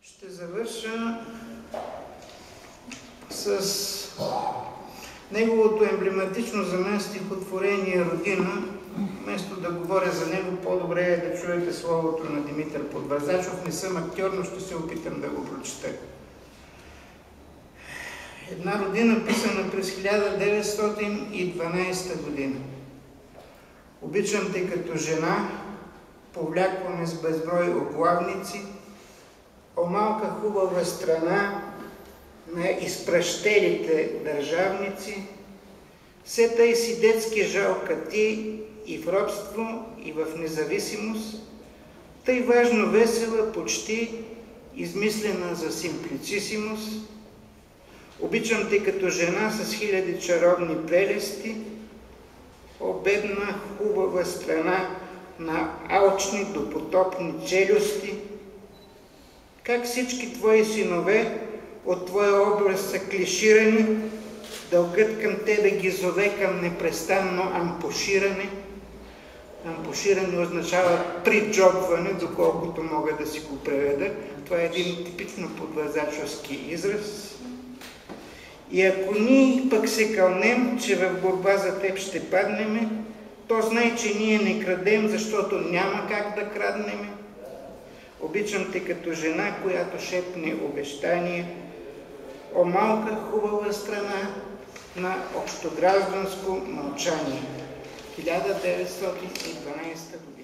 Ще завърша с неговото емблематично за мен стихотворение «Родина». Вместо да говоря за него, по-добре е да чуете словото на Димитър Подвързачов. Не съм актьор, но ще се опитам да го прочета. Една родина, писана през 1912 година. Обичам те като жена, повлякваме с безброй оглавници, о малка хубава страна на изпращелите държавници, все тъй си детски жалка ти и в робство, и в независимост, тъй важно весела, почти измислена за симплицисимост. Обичам те като жена с хиляди чаровни прелести, о бедна хубава страна на алчни допотопни челюсти, как всички твои синове от твоя образ са клиширани, дългът към тебе ги зове към непрестанно ампуширане. Ампуширане означава приджобване, доколкото мога да си го преведа. Това е един типично подвързачовски израз. И ако ние пък се кълнем, че в борба за теб ще паднеме, то знай, че ние не крадем, защото няма как да краднеме. Обичам те като жена, която шепне обещание, о малка хубава страна на общогражданско мълчание. 1912 година.